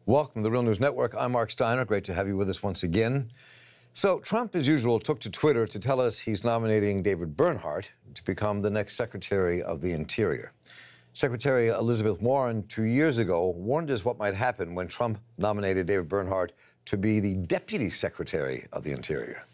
Welcome to the Real News Network. I'm Mark Steiner. Great to have you with us once again. So Trump, as usual, took to Twitter to tell us he's nominating David Bernhardt to become the next Secretary of the Interior. Secretary Elizabeth Warren 2 years ago warned us what might happen when Trump nominated David Bernhardt to be the Deputy Secretary of the Interior.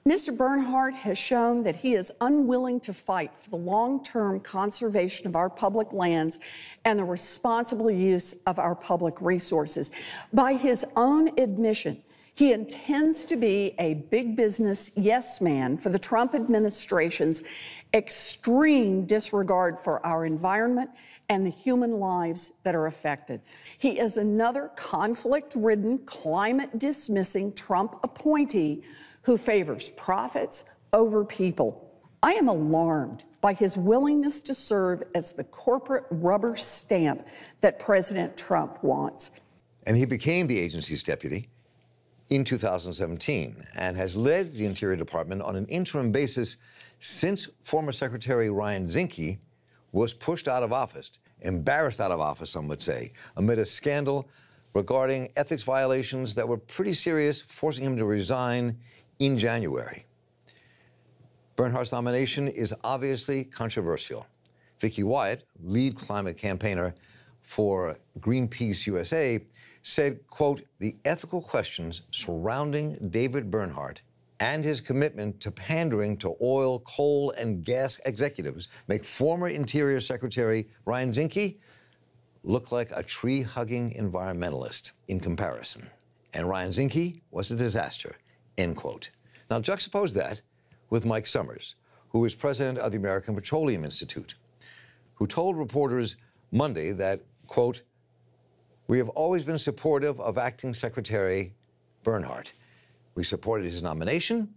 Mr. Bernhardt has shown that he is unwilling to fight for the long-term conservation of our public lands and the responsible use of our public resources. By his own admission, he intends to be a big business yes man for the Trump administration's extreme disregard for our environment and the human lives that are affected. He is another conflict-ridden, climate-dismissing Trump appointee who favors profits over people. I am alarmed by his willingness to serve as the corporate rubber stamp that President Trump wants. And he became the agency's deputy in 2017 and has led the Interior Department on an interim basis since former Secretary Ryan Zinke was pushed out of office, embarrassed out of office, some would say, amid a scandal regarding ethics violations that were pretty serious, forcing him to resign in January. Bernhardt's nomination is obviously controversial. Vicki Wyatt, lead climate campaigner for Greenpeace USA, said, quote, "The ethical questions surrounding David Bernhardt and his commitment to pandering to oil, coal, and gas executives make former Interior Secretary Ryan Zinke look like a tree-hugging environmentalist in comparison. And Ryan Zinke was a disaster," end quote. Now juxtapose that with Mike Summers, who is president of the American Petroleum Institute, who told reporters Monday that, quote, "We have always been supportive of acting Secretary Bernhardt. We supported his nomination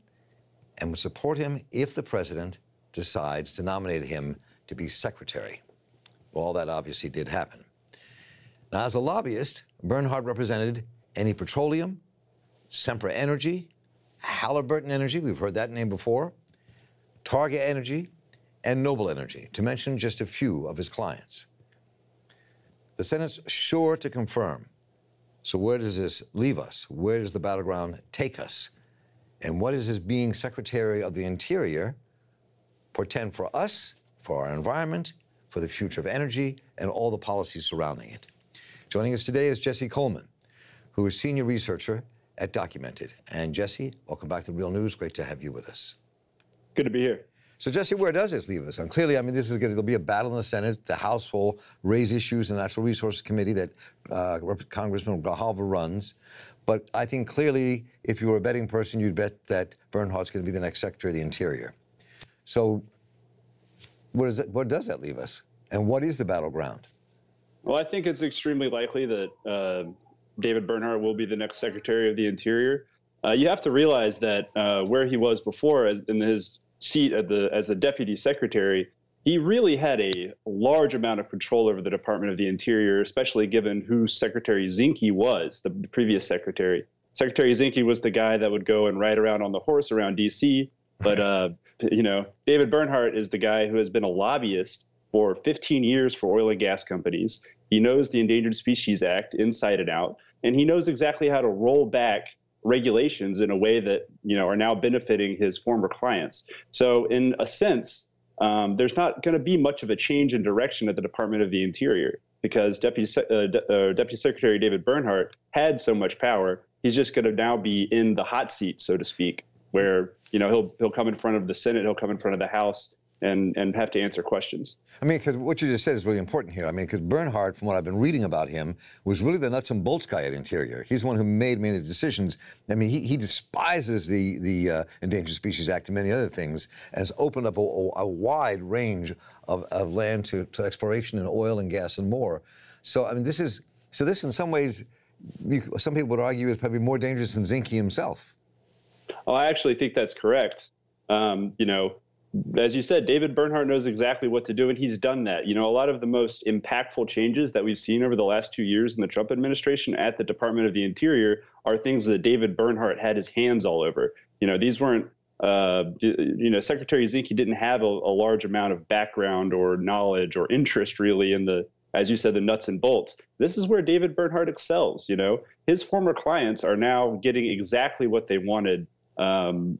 and would support him if the president decides to nominate him to be secretary." Well, all that obviously did happen. Now, as a lobbyist, Bernhardt represented Eni Petroleum, Sempra Energy, Halliburton Energy, we've heard that name before, Targa Energy, and Noble Energy, to mention just a few of his clients. The Senate's sure to confirm. So where does this leave us? Where does the battleground take us? And what does his being Secretary of the Interior portend for us, for our environment, for the future of energy, and all the policies surrounding it? Joining us today is Jesse Coleman, who is senior researcher at Documented. And Jesse, welcome back to Real News. Great to have you with us. Good to be here. So Jesse, where does this leave us? And clearly, I mean, there'll be a battle in the Senate. The House will raise issues in the Natural Resources Committee that Congressman Grijalva runs. But I think clearly, if you were a betting person, you'd bet that Bernhardt's going to be the next Secretary of the Interior. So where does that leave us? And what is the battleground? Well, I think it's extremely likely that David Bernhardt will be the next Secretary of the Interior. You have to realize that where he was before, in his seat as the Deputy Secretary, he really had a large amount of control over the Department of the Interior, especially given who Secretary Zinke was, the previous secretary. Secretary Zinke was the guy that would go and ride around on the horse around D.C., but David Bernhardt is the guy who has been a lobbyist for 15 years for oil and gas companies. He knows the Endangered Species Act inside and out, and he knows exactly how to roll back regulations in a way that are now benefiting his former clients. So in a sense, there's not going to be much of a change in direction at the Department of the Interior because Deputy Secretary David Bernhardt had so much power. He's just going to now be in the hot seat, so to speak, where he'll come in front of the Senate, he'll come in front of the House, and have to answer questions. I mean, because what you just said is really important here. I mean, because Bernhardt, from what I've been reading about him, was really the nuts and bolts guy at Interior. He's the one who made many of the decisions. I mean, he despises the Endangered Species Act and many other things, and has opened up a wide range of land to exploration in oil and gas and more. So, I mean, this in some ways, some people would argue is probably more dangerous than Zinke himself. Oh, I actually think that's correct. As you said, David Bernhardt knows exactly what to do, and he's done that. A lot of the most impactful changes that we've seen over the last 2 years in the Trump administration at the Department of the Interior are things that David Bernhardt had his hands all over. These weren't, Secretary Zinke didn't have a large amount of background or knowledge or interest really in the as you said, the nuts and bolts. This is where David Bernhardt excels. His former clients are now getting exactly what they wanted, from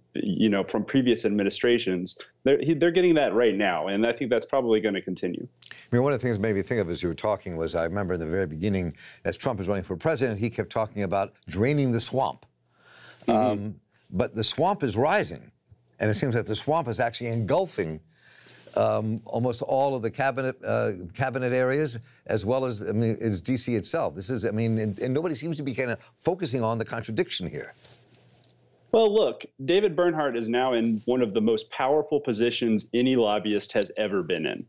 previous administrations. They're getting that right now, and I think that's probably going to continue. I mean, one of the things that made me think of as you were talking was, I remember in the very beginning, as Trump was running for president, he kept talking about draining the swamp. But the swamp is rising, and it seems that the swamp is actually engulfing almost all of the cabinet areas, as well as, is D.C. itself. This is, and nobody seems to be kind of focusing on the contradiction here. Well, look, David Bernhardt is now in one of the most powerful positions any lobbyist has ever been in.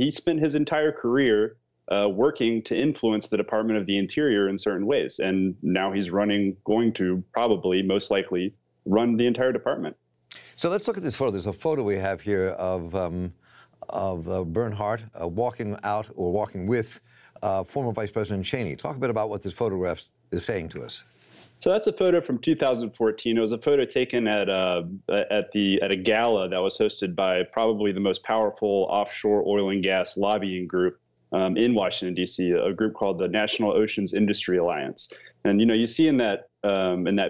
He spent his entire career working to influence the Department of the Interior in certain ways, and now he's going to probably, most likely, run the entire department. So let's look at this photo. There's a photo we have here of Bernhardt walking out or walking with former Vice President Cheney. Talk a bit about what this photograph is saying to us. So that's a photo from 2014. It was a photo taken at a gala that was hosted by probably the most powerful offshore oil and gas lobbying group in Washington, D.C., a group called the National Oceans Industry Alliance. And you see in that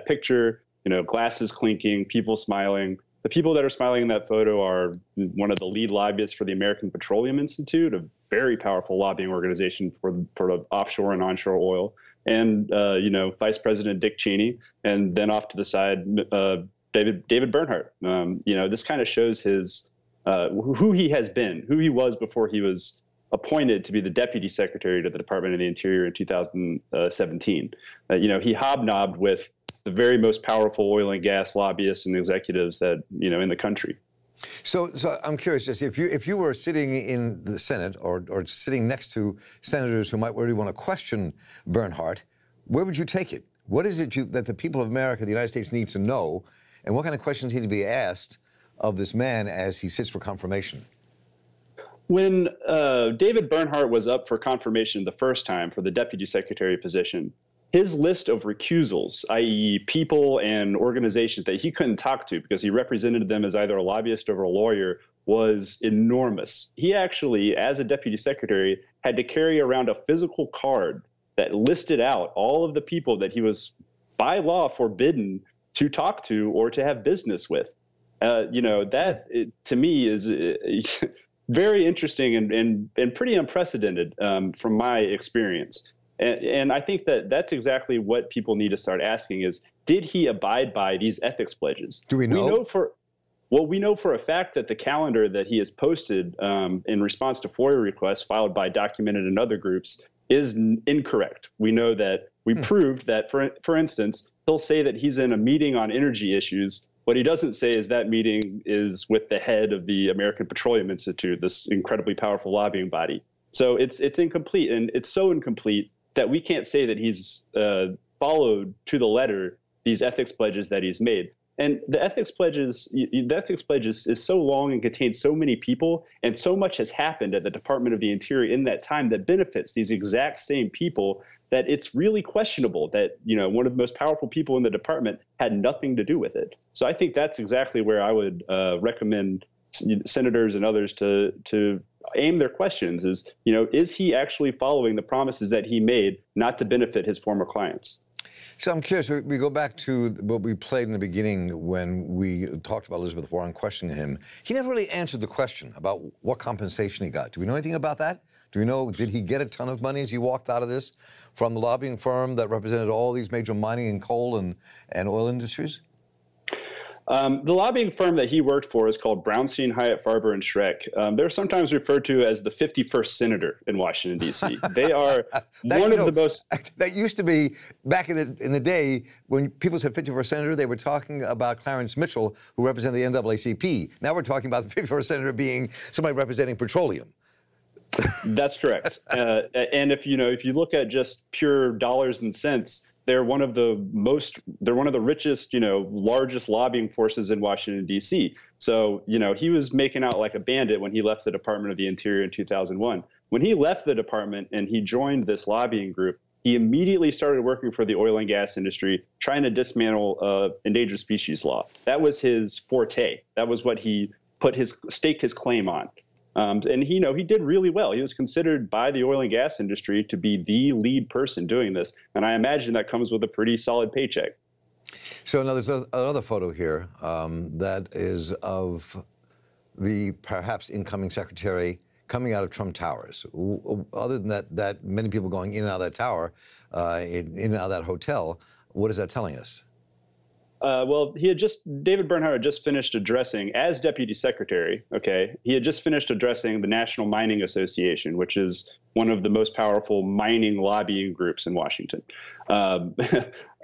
picture, glasses clinking, people smiling. The people that are smiling in that photo are one of the lead lobbyists for the American Petroleum Institute, a very powerful lobbying organization for offshore and onshore oil, and Vice President Dick Cheney, and then off to the side, David Bernhardt. This kind of shows his who he has been, who he was before he was appointed to be the Deputy Secretary to the Department of the Interior in 2017. He hobnobbed with the very most powerful oil and gas lobbyists and executives that in the country. So I'm curious, Jesse, if you were sitting in the Senate or sitting next to senators who might really want to question Bernhardt, where would you take it? What is it that the people of America, the United States, needs to know, and what kind of questions need to be asked of this man as he sits for confirmation? When David Bernhardt was up for confirmation the first time for the Deputy Secretary position, his list of recusals, i.e. people and organizations that he couldn't talk to because he represented them as either a lobbyist or a lawyer, was enormous. He actually, as a deputy secretary, had to carry around a physical card that listed out all of the people that he was by law forbidden to talk to or to have business with. That to me is very interesting and pretty unprecedented from my experience. And I think that that's exactly what people need to start asking is, did he abide by these ethics pledges? Do we know? We know for a fact that the calendar that he has posted in response to FOIA requests filed by Documented and other groups is incorrect. We know that we proved that, for instance, he'll say that he's in a meeting on energy issues. What he doesn't say is that meeting is with the head of the American Petroleum Institute, this incredibly powerful lobbying body. So it's incomplete, and it's so incomplete that we can't say that he's followed to the letter these ethics pledges that he's made. And the ethics pledges is so long and contains so many people, and so much has happened at the Department of the Interior in that time that benefits these exact same people, that it's really questionable that one of the most powerful people in the department had nothing to do with it. So I think that's exactly where I would recommend senators and others to aim their questions is he actually following the promises that he made not to benefit his former clients? So I'm curious, we go back to what we played in the beginning when we talked about Elizabeth Warren questioning him. He never really answered the question about what compensation he got. Do we know anything about that? Do we know, did he get a ton of money as he walked out of this from the lobbying firm that represented all these major mining and coal and oil industries? The lobbying firm that he worked for is called Brownstein, Hyatt, Farber, and Schreck. They're sometimes referred to as the 51st senator in Washington, D.C. They are one of the most... That used to be, back in the day, when people said 51st senator, they were talking about Clarence Mitchell, who represented the NAACP. Now we're talking about the 51st senator being somebody representing petroleum. That's correct. And if you look at just pure dollars and cents, they're one of the richest, largest lobbying forces in Washington, D.C. So, he was making out like a bandit when he left the Department of the Interior in 2001. When he left the department and he joined this lobbying group, he immediately started working for the oil and gas industry, trying to dismantle endangered species law. That was his forte. That was what he staked his claim on. And he did really well. He was considered by the oil and gas industry to be the lead person doing this. And I imagine that comes with a pretty solid paycheck. So now there's another photo here that is of the perhaps incoming secretary coming out of Trump Towers. Other than that many people going in and out of that tower, in and out of that hotel, what is that telling us? Well, David Bernhardt had just finished addressing, as deputy secretary, okay, he had just finished addressing the National Mining Association, which is one of the most powerful mining lobbying groups in Washington.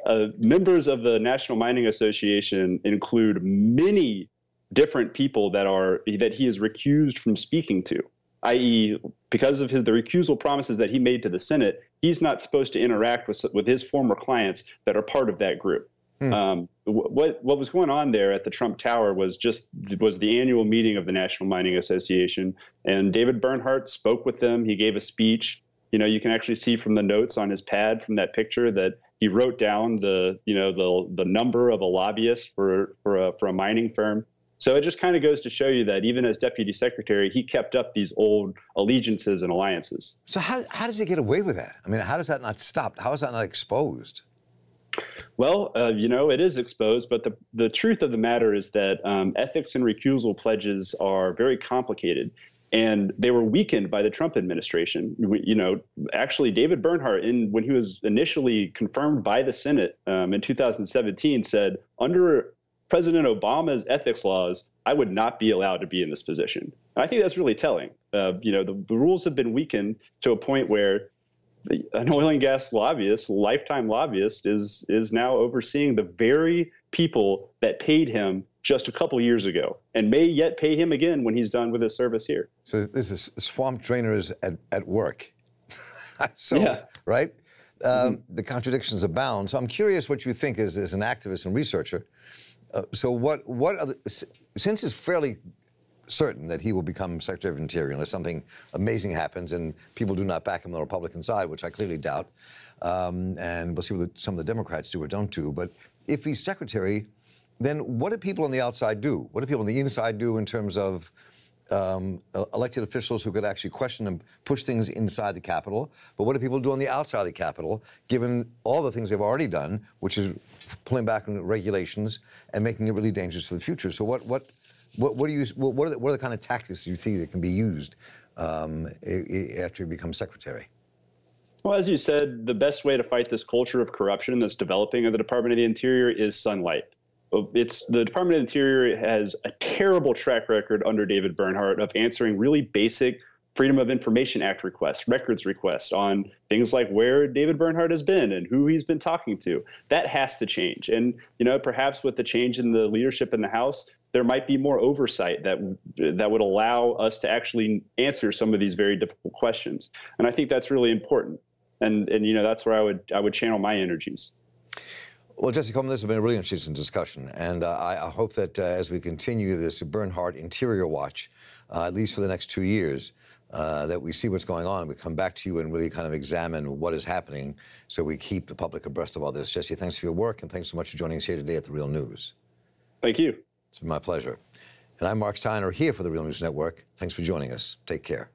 Members of the National Mining Association include many different people that he is recused from speaking to, i.e., because of the recusal promises that he made to the Senate, he's not supposed to interact with his former clients that are part of that group. What was going on there at the Trump Tower was the annual meeting of the National Mining Association, and David Bernhardt spoke with them. He gave a speech. You can actually see from the notes on his pad from that picture that he wrote down the number of a lobbyist for a mining firm. So it just kind of goes to show you that even as deputy secretary, he kept up these old allegiances and alliances. So how does he get away with that? I mean, how does that not stop? How is that not exposed? Well, it is exposed, but the truth of the matter is that ethics and recusal pledges are very complicated, and they were weakened by the Trump administration. Actually, David Bernhardt, when he was initially confirmed by the Senate in 2017, said, under President Obama's ethics laws, I would not be allowed to be in this position. And I think that's really telling. The rules have been weakened to a point where an oil and gas lobbyist, lifetime lobbyist, is now overseeing the very people that paid him just a couple years ago and may yet pay him again when he's done with his service here. So this is swamp drainers at work. Yeah. Right? The contradictions abound. So I'm curious what you think as an activist and researcher. Since it's fairly certain that he will become Secretary of Interior unless something amazing happens and people do not back him on the Republican side, which I clearly doubt. And we'll see what some of the Democrats do or don't do. But if he's Secretary, then what do people on the outside do? What do people on the inside do in terms of elected officials who could actually question and push things inside the Capitol? But what do people do on the outside of the Capitol, given all the things they've already done, which is pulling back on regulations and making it really dangerous for the future? So what are the kind of tactics you see that can be used after you become secretary? Well, as you said, the best way to fight this culture of corruption that's developing in the Department of the Interior is sunlight. The Department of the Interior has a terrible track record under David Bernhardt of answering really basic Freedom of Information Act requests, records requests on things like where David Bernhardt has been and who he's been talking to. That has to change. And, perhaps with the change in the leadership in the House, there might be more oversight that would allow us to actually answer some of these very difficult questions. And I think that's really important. And that's where I would channel my energies. Well, Jesse Coleman, this has been a really interesting discussion, and I hope that as we continue this Bernhardt Interior Watch, at least for the next 2 years, that we see what's going on and we come back to you and really kind of examine what is happening so we keep the public abreast of all this. Jesse, thanks for your work, and thanks so much for joining us here today at The Real News. Thank you. It's been my pleasure. And I'm Mark Steiner here for The Real News Network. Thanks for joining us. Take care.